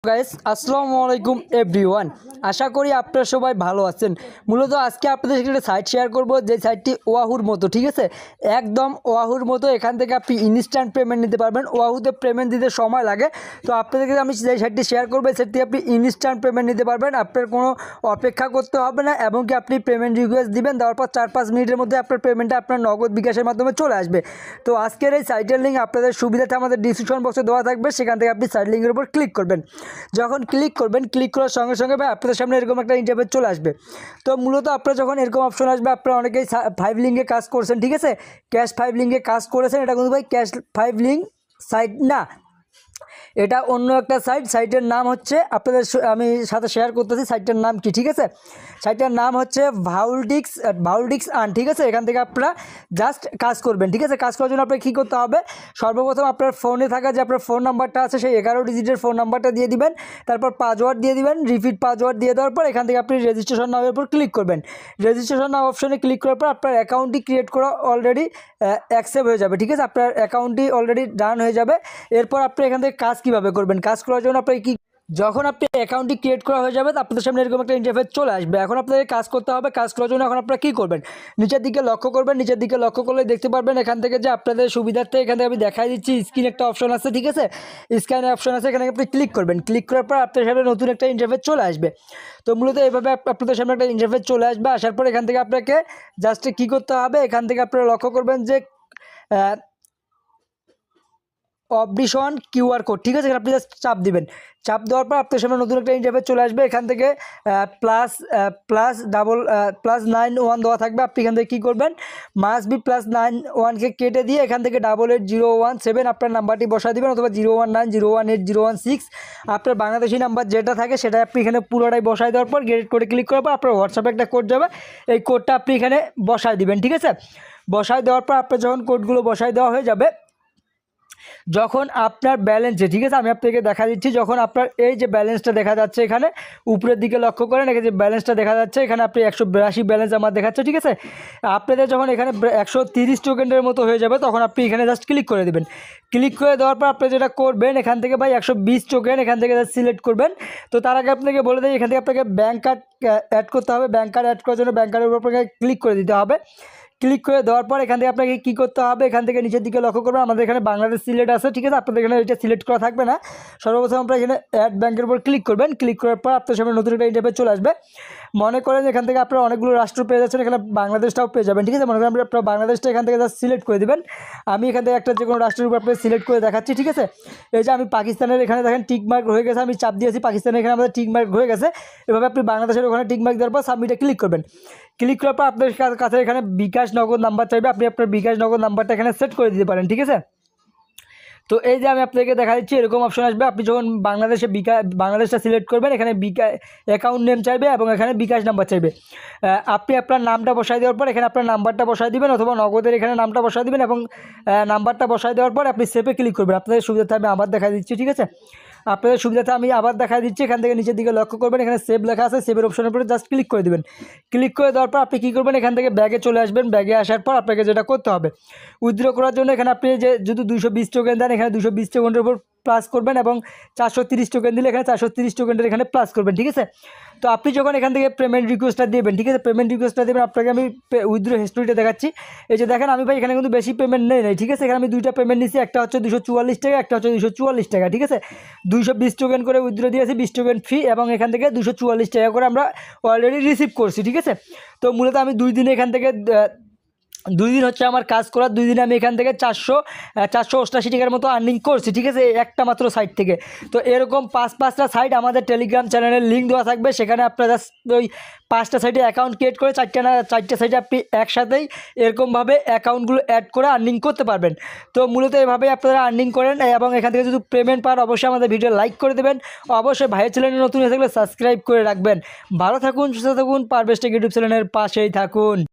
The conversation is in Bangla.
গাইস আসসালামু আলাইকুম এভরিওয়ান। আশা করি আপনারা সবাই ভালো আছেন। মূলত আজকে আপনাদের সাথে একটা সাইট শেয়ার করব, যে সাইটটি ওয়াহুর মতো, ঠিক আছে, একদম ওয়াহুর মতো। এখান থেকে আপনি ইনস্ট্যান্ট পেমেন্ট নিতে পারবেন। ওয়াহুতে পেমেন্ট দিতে সময় লাগে, তো আপনাদেরকে আমি যে সাইটটি শেয়ার করবো এই সাইটটি আপনি ইনস্ট্যান্ট পেমেন্ট নিতে পারবেন। আপনার কোনো অপেক্ষা করতে হবে না, এবং কি আপনি পেমেন্ট রিকোয়েস্ট দিবেন, দেওয়ার পর 4-5 মিনিটের মধ্যে আপনার পেমেন্টটা আপনার নগদ বিকাশের মাধ্যমে চলে আসবে। তো আজকের এই সাইটের লিঙ্ক আপনাদের সুবিধাতে আমাদের ডিসক্রিপশন বক্সে দেওয়া থাকবে, সেখান থেকে আপনি সাইট লিঙ্কের উপর ক্লিক করবেন। যখন ক্লিক করবেন, ক্লিক করার সঙ্গে সঙ্গে ভাই আপনাদের সামনে এরকম একটা ইন্টারফেস চলে আসবে। তো মূলত আপনারা যখন এরকম অপশন আসবে, আপনারা অনেকেই 5 লিঙ্কে কাজ করছেন, ঠিক আছে, ক্যাশ 5 লিঙ্কে কাজ করেছেন। এটা কিন্তু ভাই ক্যাশ 5 লিঙ্ক সাইট না, এটা অন্য একটা সাইট। সাইটের নাম হচ্ছে আপনাদের আমি সাথে শেয়ার করতেছি সাইটের নাম কি, ঠিক আছে। সাইটের নাম হচ্ছে ভাউলডিক্স আর্ন, ঠিক আছে। এখান থেকে আপনারা জাস্ট কাজ করবেন, ঠিক আছে। কাজ করার জন্য আপনাকে কী করতে হবে, সর্বপ্রথম আপনার ফোনে থাকা যে আপনার ফোন নাম্বারটা আছে, সেই 11 ডিজিটের ফোন নাম্বারটা দিয়ে দিবেন। তারপর পাসওয়ার্ড দিয়ে দিবেন, রিপিট পাসওয়ার্ড দিয়ে দেওয়ার পর এখান থেকে আপনি রেজিস্ট্রেশন নামের উপর ক্লিক করবেন। রেজিস্ট্রেশন নাম অপশনে ক্লিক করার পর আপনার অ্যাকাউন্টটি ক্রিয়েট করা অলরেডি অ্যাকসেপ্ট হয়ে যাবে, ঠিক আছে। আপনার অ্যাকাউন্টটি অলরেডি ডান হয়ে যাবে। এরপর আপনি এখান থেকে কাজ কীভাবে করবেন, কাজ করার জন্য আপনি যখন আপনি অ্যাকাউন্টটি ক্রিয়েট করা হয়ে যাবে, আপনাদের সামনে এরকম একটা ইন্টারফেস চলে আসবে। এখন আপনাদের কাজ করতে হবে। কাজ করার জন্য এখন আপনারা কী করবেন, নিচের দিকে লক্ষ্য করবেন। নিচের দিকে লক্ষ্য করলে দেখতে পারবেন এখান থেকে যে আপনাদের সুবিধার্থে এখান থেকে আমি দেখাই দিচ্ছি, স্ক্রিন একটা অপশন আছে, ঠিক আছে, স্ক্যানে অপশন আছে, এখানে আপনি ক্লিক করবেন। ক্লিক করার পর আপনাদের সামনে নতুন একটা ইন্টারফেস চলে আসবে। তো মূলত এইভাবে আপনাদের সামনে একটা ইন্টারফেস চলে আসবে। আসার পর এখান থেকে আপনাকে জাস্ট কী করতে হবে, এখান থেকে আপনারা লক্ষ্য করবেন যে অপশন কিউআর কোড, ঠিক আছে, এখানে আপনি জাস্ট চাপ দিবেন। চাপ দেওয়ার পর আপনার সামনে নতুন একটা ইন্টারফেস চলে আসবে। এখান থেকে +91 দেওয়া থাকবে। আপনি এখান থেকে কী করবেন, মাস্ট বি +91কে কেটে দিয়ে এখান থেকে 880117 আপনার নাম্বারটি বসায় দেবেন, অথবা 019018016 আপনার বাংলাদেশি নাম্বার যেটা থাকে সেটা আপনি এখানে পুরোটাই বসায় দেওয়ার পর গেট কোডে ক্লিক করার পর আপনার হোয়াটসঅ্যাপে একটা কোড যাবে, এই কোডটা আপনি এখানে বসায় দিবেন, ঠিক আছে। বসায় দেওয়ার পর আপনার যখন কোডগুলো বসায় দেওয়া হয়ে যাবে, যখন আপনার ব্যালেন্সে, ঠিক আছে, আমি আপনাকে দেখা দিচ্ছি, যখন আপনার এই যে ব্যালেন্সটা দেখা যাচ্ছে এখানে উপরের দিকে লক্ষ্য করেন, এখানে যে ব্যালেন্সটা দেখা যাচ্ছে, এখানে আপনি 182 ব্যালেন্স আমার দেখাচ্ছে, ঠিক আছে। আপনাদের যখন এখানে 130 টোকেনের মতো হয়ে যাবে, তখন আপনি এখানে জাস্ট ক্লিক করে দেবেন। ক্লিক করে দেওয়ার পর আপনি যেটা করবেন, এখান থেকে ভাই 120 টোকেন এখান থেকে জাস্ট সিলেক্ট করবেন। তো তার আগে আপনাকে বলে দিই, এখান থেকে আপনাকে ব্যাঙ্ক কার্ড অ্যাড করতে হবে। ব্যাঙ্ক কার্ড অ্যাড করার জন্য ব্যাঙ্ক কার্ডের উপর আপনাকে ক্লিক করে দিতে হবে। ক্লিক করে দেওয়ার পর এখান থেকে আপনাকে কী করতে হবে, এখান থেকে নিচের দিকে লক্ষ্য করবেন, আমাদের এখানে বাংলাদেশ সিলেক্ট আছে, ঠিক আছে। আপনাদের এখানে এটা সিলেক্ট করা থাকবে না। সর্বপ্রথম আপনারা এখানে অ্যাড ব্যাঙ্কের উপর ক্লিক করবেন। ক্লিক করার পর আপনার সামনে নতুন একটা ইন্টারফেস চলে আসবে। মনে করেন এখান থেকে আপনারা অনেকগুলো রাষ্ট্র পেয়ে যাচ্ছেন, এখানে বাংলাদেশটাও পেয়ে যাবেন, ঠিক আছে। মনে করেন আপনারা বাংলাদেশটা এখান থেকে জাস্ট সিলেক্ট করে দেবেন। আমি এখান থেকে একটা যে কোনো রাষ্ট্রের উপর আপনাকে সিলেক্ট করে দেখাচ্ছি, ঠিক আছে। এই যে আমি পাকিস্তানের এখানে দেখেন টিক মার্ক হয়ে গেছে, আমি চাপ দিয়েছি, পাকিস্তানের এখানে আমাদের টিক মার্ক হয়ে গেছে। এভাবে আপনি বাংলাদেশের ওখানে টিক মার্ক দেওয়ার পর সাবমিটে ক্লিক করবেন। ক্লিক করার পর আপনার কাছে এখানে বিকাশ নগদ নাম্বার চাইবে, আপনি আপনার বিকাশ নগদ নাম্বারটা এখানে সেট করে দিতে পারেন, ঠিক আছে। তো এই যে আমি আপনাকে দেখা দিচ্ছি, এরকম অপশন আসবে। আপনি যখন বাংলাদেশটা সিলেক্ট করবেন, এখানে অ্যাকাউন্ট নেম চাইবে এবং এখানে বিকাশ নাম্বার চাইবে। আপনি আপনার নামটা বসাই দেওয়ার পর এখানে আপনার নাম্বারটা বসাই দিবেন, অথবা নগদের এখানে নামটা বসাই দিবেন এবং নাম্বারটা বসাই দেওয়ার পর আপনি সেভে ক্লিক করবেন। আপনাদের সুবিধাতে আমি আবার দেখা দিচ্ছি, ঠিক আছে। আপনাদের সুবিধাতে আমি আবার দেখা দিচ্ছি। এখান থেকে নিচের দিকে লক্ষ্য করবেন, এখানে সেভ লেখা আছে, সেভের অপশনের উপরে জাস্ট ক্লিক করে দেবেন। ক্লিক করে দেওয়ার পর আপনি কী করবেন, এখান থেকে ব্যাগে চলে আসবেন। ব্যাগে আসার পর আপনাকে যেটা করতে হবে, উইথড্র করার জন্য এখানে আপনি যে যদি 220 টোকেন দেন, এখানে 220 টোকেনের উপর প্লাস করবেন, এবং 430 টোকেন দিলে এখানে 430 টোকেনের এখানে প্লাস করবেন, ঠিক আছে। তো আপনি যখন এখান থেকে পেমেন্ট রিকোয়েস্টটা দেবেন, ঠিক আছে, পেমেন্ট রিকোয়েস্টটা দেবেন, আপনাকে আমি উইথড্র হিস্ট্রিটা দেখাচ্ছি। এই যে দেখেন, আমি ভাই এখানে কিন্তু বেশি পেমেন্ট নেই, ঠিক আছে। এখানে আমি দুইটা পেমেন্ট নিচ্ছি, একটা হচ্ছে 244 টাকা, একটা হচ্ছে 244 টাকা, ঠিক আছে। 220 টোকেন করে উইথড্র দিয়েছি, 20 টোকেন ফ্রি, এবং এখান থেকে 244 টাকা করে আমরা অলরেডি রিসিভ করছি, ঠিক আছে। তো মূলত আমি 2 দিনে এখান থেকে 2 দিন হচ্ছে আমার কাজ করার। 2 দিনে আমি এখান থেকে 488 টাকার মতো আর্নিং করছি, ঠিক আছে, একটা মাত্র সাইট থেকে। তো এরকম 5টা সাইট আমাদের টেলিগ্রাম চ্যানেলের লিঙ্ক দেওয়া থাকবে, সেখানে আপনারা ওই 5টা সাইটে অ্যাকাউন্ট ক্রিয়েট করে 4টে সাইটে আপনি একসাথেই এরকমভাবে অ্যাকাউন্টগুলো অ্যাড করে আর্নিং করতে পারবেন। তো মূলত এভাবেই আপনারা আর্নিং করেন, এবং এখান থেকে যদি পেমেন্ট পান অবশ্যই আমাদের ভিডিও লাইক করে দেবেন। অবশ্যই ভাইয়ের চ্যানেলে নতুন হয়ে থাকলে সাবস্ক্রাইব করে রাখবেন। ভালো থাকুন, সুস্থ থাকুন, পারভেজ টেক ইউটিউব চ্যানেলের পাশেই থাকুন।